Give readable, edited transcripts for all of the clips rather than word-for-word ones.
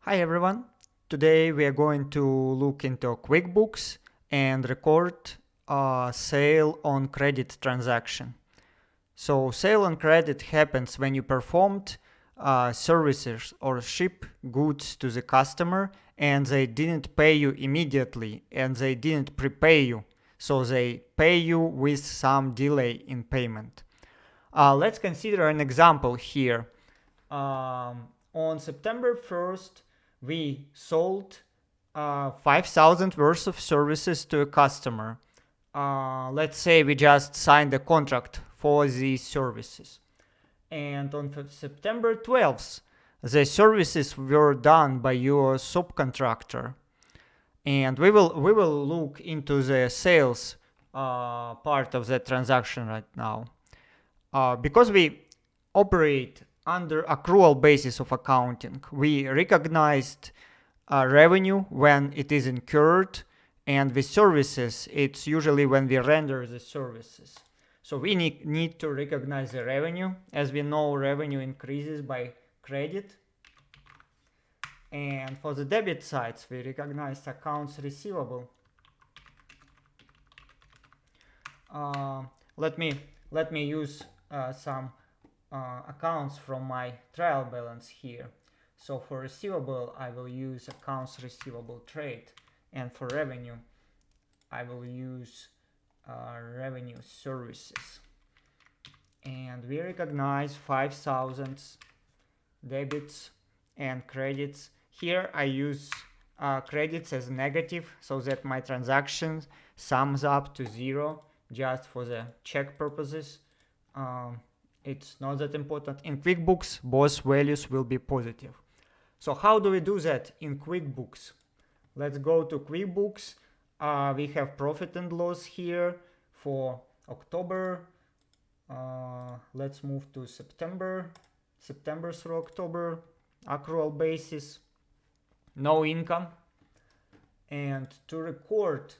Hi everyone. Today we are going to look into Quickbooks and record a sale on credit transaction. So sale on credit happens when you performed services or ship goods to the customer and they didn't pay you immediately and they didn't prepay you. So they pay you with some delay in payment. Let's consider an example here. On September 1st, we sold 5,000 worth of services to a customer. Let's say we just signed a contract for these services. And on September 12th, the services were done by your subcontractor. And we will look into the sales part of the transaction right now. Because we operate under accrual basis of accounting, we recognized revenue when it is incurred, and with services, it's usually when we render the services. So we need to recognize the revenue. As we know, revenue increases by credit. And for the debit sides, we recognize accounts receivable. Let me use some accounts from my trial balance here. So for receivable, I will use accounts receivable trade, and for revenue, I will use revenue services. And we recognize 5,000 debits and credits. Here I use credits as negative so that my transaction sums up to 0 just for the check purposes. It's not that important. In QuickBooks, both values will be positive. So how do we do that in QuickBooks? Let's go to QuickBooks. We have profit and loss here for October. Let's move to September through October, accrual basis, no income. And to record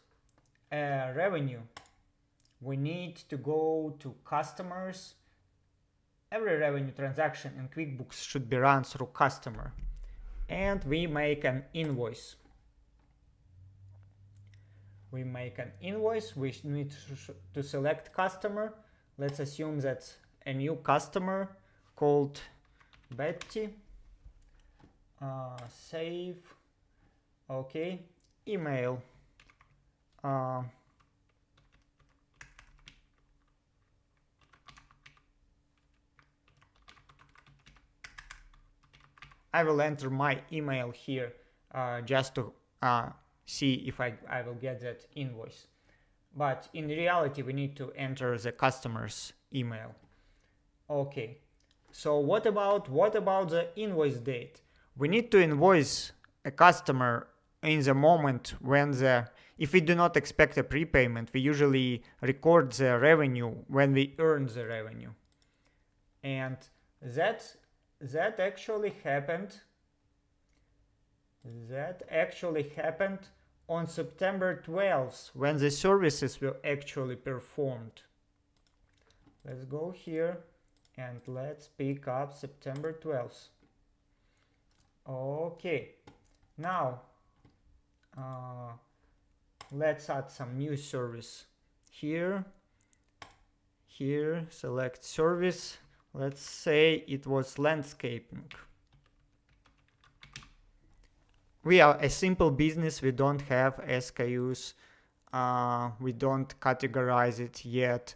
revenue, we need to go to customers. Every revenue transaction in QuickBooks should be run through customer. And we make an invoice. We need to select customer. Let's assume that's a new customer called Betty. Save. Okay. Email. I will enter my email here just to see if I will get that invoice. But in reality, we need to enter the customer's email. Okay. So what about the invoice date? We need to invoice a customer in the moment when if we do not expect a prepayment, we usually record the revenue when we earn the revenue. And that actually happened. That actually happened on September 12th when the services were actually performed. Let's go here and let's pick up September 12th. Okay, now let's add some new service here. Here, select service. Let's say it was landscaping. We are a simple business. We don't have SKUs. We don't categorize it yet.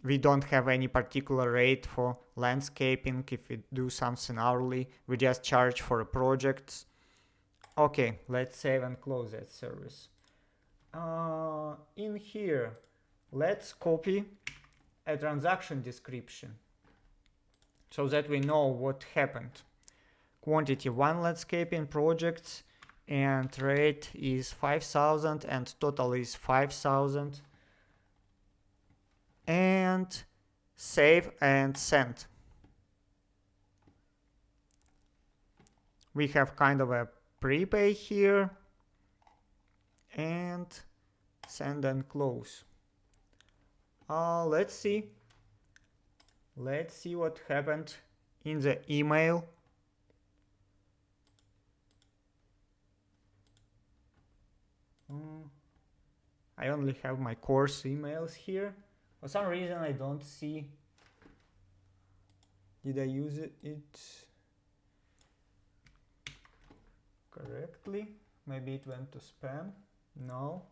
We don't have any particular rate for landscaping. If we do something hourly, we just charge for a project. Okay, let's save and close that service. In here, let's copy a transaction description so that we know what happened. Quantity 1 landscaping projects and rate is 5,000 and total is 5,000. And save and send. We have kind of a prepay here and send and close. Let's see what happened in the email. I only have my course emails here. For some reason I don't see. Did I use it correctly? Maybe it went to spam. No.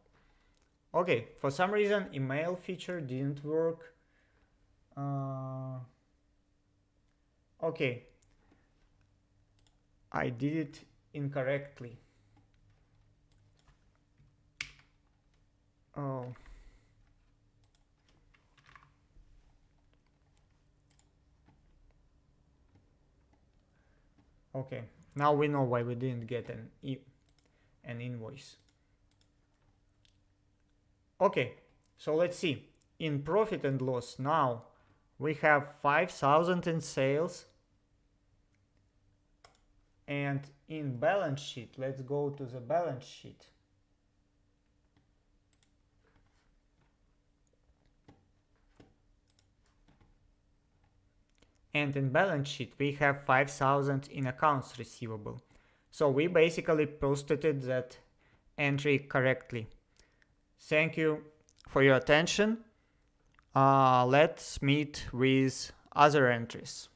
Okay, for some reason email feature didn't work. Okay, I did it incorrectly. Oh. Okay, now we know why we didn't get an invoice. Okay, so let's see. In profit and loss now we have 5,000 in sales, and in balance sheet, let's go to the balance sheet. And in balance sheet we have 5,000 in accounts receivable. So we basically posted that entry correctly. Thank you for your attention. Let's meet with other entries.